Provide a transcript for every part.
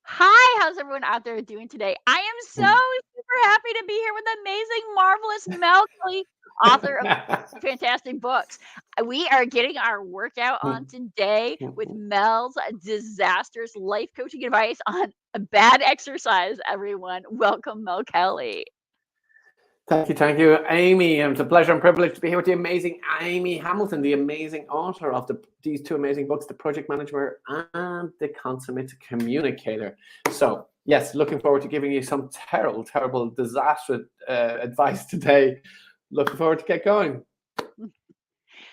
Hi, how's everyone out there doing today? I am so super happy to be here with the amazing, marvelous Mel Kelly, author of fantastic books. We are getting our workout on today with Mel's disastrous life coaching advice on a bad exercise, everyone. Welcome, Mel Kelly. Thank you, Amy. It's a pleasure and privilege to be here with the amazing Amy Hamilton, the amazing author of these two amazing books, The Project Manager and The Consummate Communicator. So, yes, looking forward to giving you some terrible, disastrous advice today. Looking forward to get going.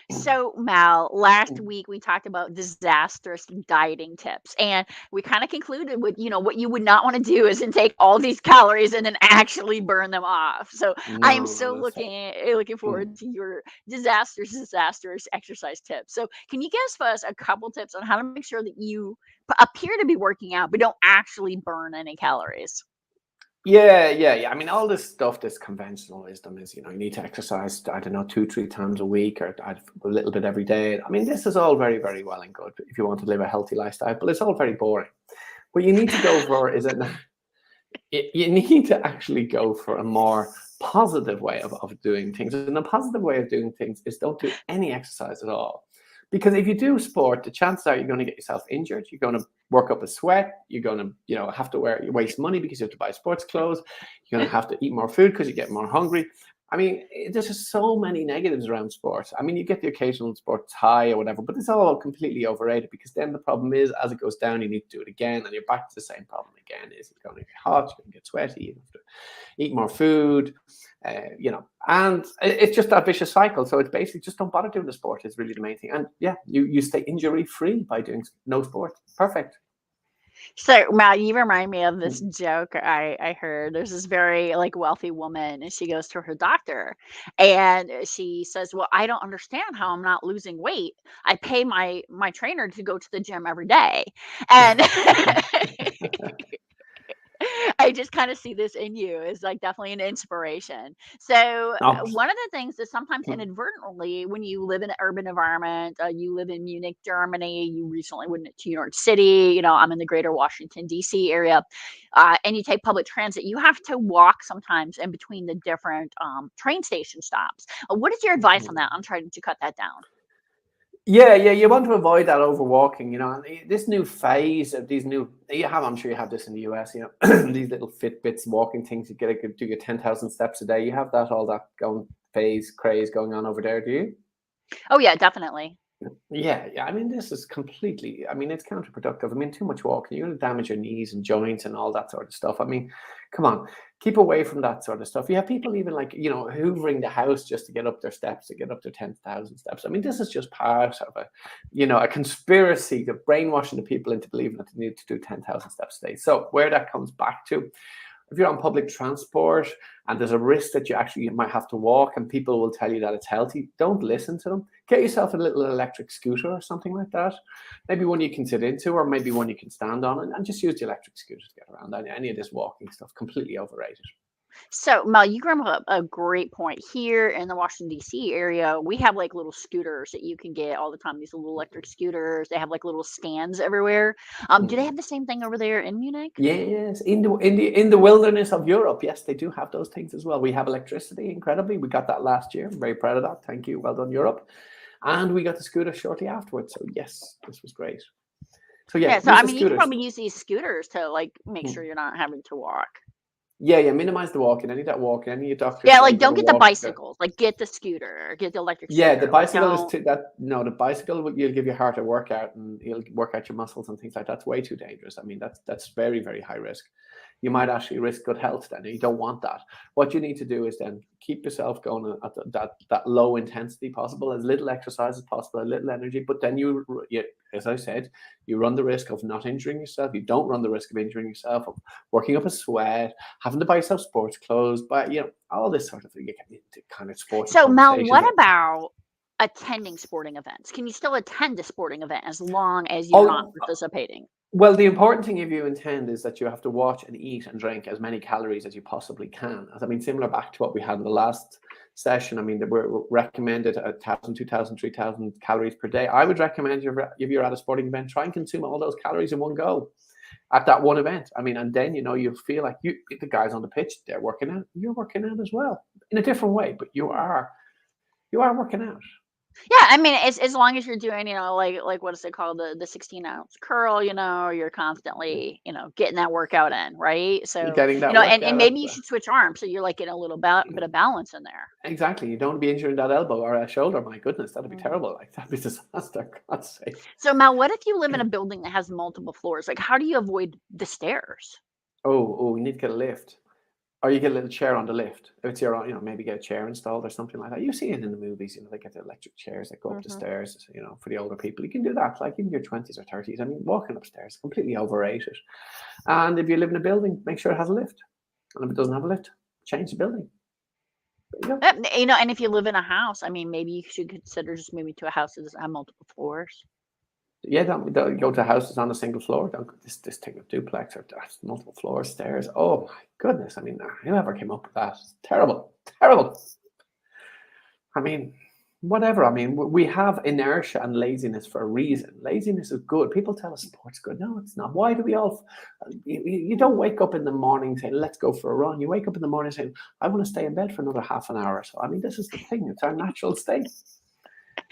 So, Mal, last week we talked about disastrous dieting tips, and we kind of concluded with, what you would not want to do is intake all these calories and then actually burn them off. So, I am No, so that's looking forward to your disastrous exercise tips. So, can you give us a couple tips on how to make sure that you appear to be working out but don't actually burn any calories? Yeah. I mean, all this stuff, this conventional wisdom is, you need to exercise, I don't know, 2, 3 times a week or a little bit every day. I mean, this is all very, very well and good if you want to live a healthy lifestyle, but it's all very boring. What you need to go for is you need to actually go for a more positive way of doing things. And a positive way of doing things is don't do any exercise at all. Because if you do sport, the chances are you're going to get yourself injured. You're going to work up a sweat. You're going to, have to waste money because you have to buy sports clothes. You're going to have to eat more food because you get more hungry. I mean, there's just so many negatives around sports. I mean, you get the occasional sports high or whatever, but it's all completely overrated because then the problem is as it goes down, you need to do it again and you're back to the same problem again. Is it's going to get hot, you're going to get sweaty, you have to eat more food, and it's just that vicious cycle. So it's basically just don't bother doing the sport is really the main thing. And yeah, you stay injury free by doing no sport. Perfect. So, Mal, you remind me of this joke I heard. There's this very wealthy woman, and she goes to her doctor, and she says, "Well, I don't understand how I'm not losing weight. I pay my trainer to go to the gym every day," and I just kind of see this in you as definitely an inspiration. So No. one of the things that sometimes inadvertently, when you live in an urban environment, you live in Munich, Germany, you recently went to New York City, I'm in the greater Washington, D.C. area, and you take public transit, you have to walk sometimes in between the different train station stops. What is your advice on that? I'm trying to cut that down. Yeah, you want to avoid that overwalking, and this new phase of these I'm sure you have this in the US, these little Fitbits walking things, you do your 10,000 steps a day. You have all that craze going on over there, do you? Oh, yeah, definitely. Yeah. I mean, this is completely, I mean, it's counterproductive. I mean, too much walking, you're going to damage your knees and joints and all that sort of stuff. I mean, come on, keep away from that sort of stuff. You have people even hoovering the house just to get up their steps, to get up their 10,000 steps. I mean, this is just part of a conspiracy to brainwashing the people into believing that they need to do 10,000 steps a day. So where that comes back to, if you're on public transport and there's a risk that you might have to walk and people will tell you that it's healthy, don't listen to them. Get yourself a little electric scooter or something like that. Maybe one you can sit into or maybe one you can stand on and just use the electric scooter to get around. Any of this walking stuff, completely overrated. So, Mel, you bring up a great point. Here in the Washington, D.C. area, we have little scooters that you can get all the time. These little electric scooters. They have little stands everywhere. Do they have the same thing over there in Munich? Yes, in the wilderness of Europe, yes, they do have those things as well. We have electricity, incredibly. We got that last year. I'm very proud of that. Thank you. Well done, Europe. And we got the scooter shortly afterwards. So yes, this was great. So Yeah. yeah, So, use I the mean, you can scooters. probably use these scooters to make sure you're not having to walk. Yeah. Minimize the walking. Any of that walking. Any of your doctors Yeah, say you're don't going to get the walk. bicycles. Get the scooter, get the electric Yeah, the scooter. bicycle is Don't. the bicycle you'll give your heart a workout and you'll work out your muscles and things like that. That's way too dangerous. I mean, that's very, very high risk. You might actually risk good health then. And you don't want that. What you need to do is then keep yourself going at that low intensity possible, as little exercise as possible, a little energy. But then you, as I said, you run the risk of not injuring yourself. You don't run the risk of injuring yourself, of working up a sweat, having to buy yourself sports clothes, but all this sort of thing. You get into kind of sporty So, Mel, conversations. what about attending sporting events? Can you still attend a sporting event as long as you're not Oh, participating? well, the important thing if you intend is that you have to watch and eat and drink as many calories as you possibly can. I mean, similar back to what we had in the last session. I mean, we're recommended 1,000, 2,000, 3,000 calories per day. I would recommend if you're at a sporting event, try and consume all those calories in one go. at that one event. I mean, and then you feel like the guys on the pitch, they're working out. You're working out as well in a different way, but you are working out. Yeah, I mean, as long as you're doing, like what is it called, the 16-ounce curl, you're constantly, getting that workout in, right? You're So, getting that and workout. maybe you should switch arms so you're like getting a little bit of balance in there. Exactly. You don't want to be injuring that elbow or a shoulder. My goodness, that'd be Mhm. terrible. Like that'd be disaster. God's sake. So, Mel, what if you live in a building that has multiple floors? Like, how do you avoid the stairs? Oh, you need to get a lift. Or you get a little chair on the lift. If it's your own, maybe get a chair installed or something like that. You see it in the movies, they get the electric chairs that go up the Hmm. stairs, for the older people. You can do that, like in your 20s or 30s. I mean, walking upstairs is completely overrated. And if you live in a building, make sure it has a lift. And if it doesn't have a lift, change the building. There you go. And if you live in a house, I mean, maybe you should consider just moving to a house that doesn't have multiple floors. Yeah, don't go to houses on a single floor. Don't go this thing of duplex or multiple floors, stairs. Oh my goodness. I mean, whoever came up with that? It's terrible. Terrible. I mean, whatever. I mean, we have inertia and laziness for a reason. Laziness is good. People tell us sport's good. No, it's not. Why do we all? You don't wake up in the morning saying, "Let's go for a run." You wake up in the morning saying, "I want to stay in bed for another half an hour or so." I mean, this is the thing. It's our natural state.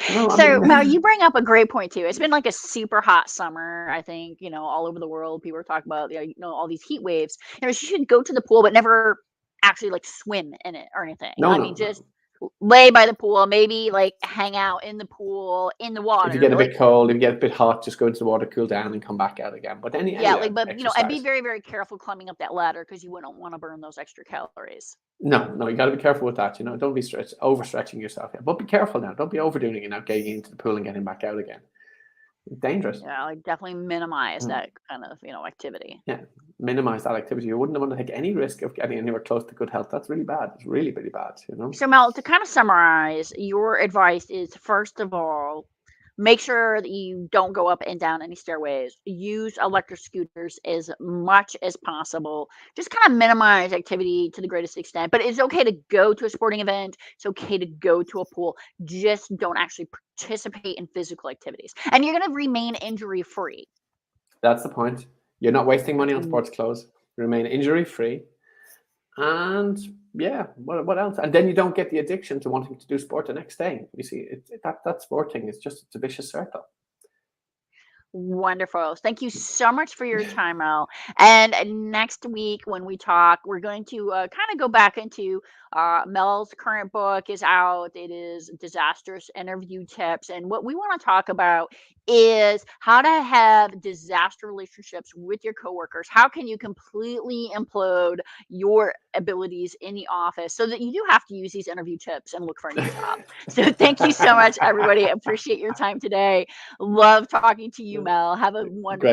I So, Mel, mean, you bring up a great point too. It's been like a super hot summer. I think, all over the world, people are talking about, all these heat waves. You should go to the pool, but never actually like swim in it or anything. no, I no, mean, just no. lay by the pool, maybe like hang out in the pool, in the If you water, get a but like, bit cold, if you get a bit hot, just go into the water, cool down, and come back out again. But yeah, anyway, like, but, and be exercise. very, very careful climbing up that ladder because you wouldn't want to burn those extra calories. No, no, you got to be careful with that. Don't be overstretching yourself. But be careful now. Don't be overdoing it now, getting into the pool and getting back out again. Dangerous. Yeah, like definitely minimize Mm. that kind of, activity. Yeah, minimize that activity. You wouldn't want to take any risk of getting anywhere close to good health. That's really bad. It's really, really bad. So, Mel, to kind of summarize, your advice is first of all, make sure that you don't go up and down any stairways. Use electric scooters as much as possible. Just kind of minimize activity to the greatest extent. But it's okay to go to a sporting event. It's okay to go to a pool. Just don't actually participate in physical activities. And you're going to remain injury free. That's the point. You're not wasting money on That's sports clothes. You remain injury free. And yeah, what else? And then you don't get the addiction to wanting to do sport the next day. You see, that sport thing is just it's a vicious circle. wonderful. Thank you so much for your time, Mel. And next week when we talk, we're going to kind of go back into Mel's current book is out. It is Disastrous Interview Tips. And what we want to talk about is how to have disaster relationships with your coworkers. How can you completely implode your abilities in the office so that you do have to use these interview tips and look for a new job. So thank you so much, everybody. Appreciate your time today. Love talking to you, Mel. Have a Great. wonderful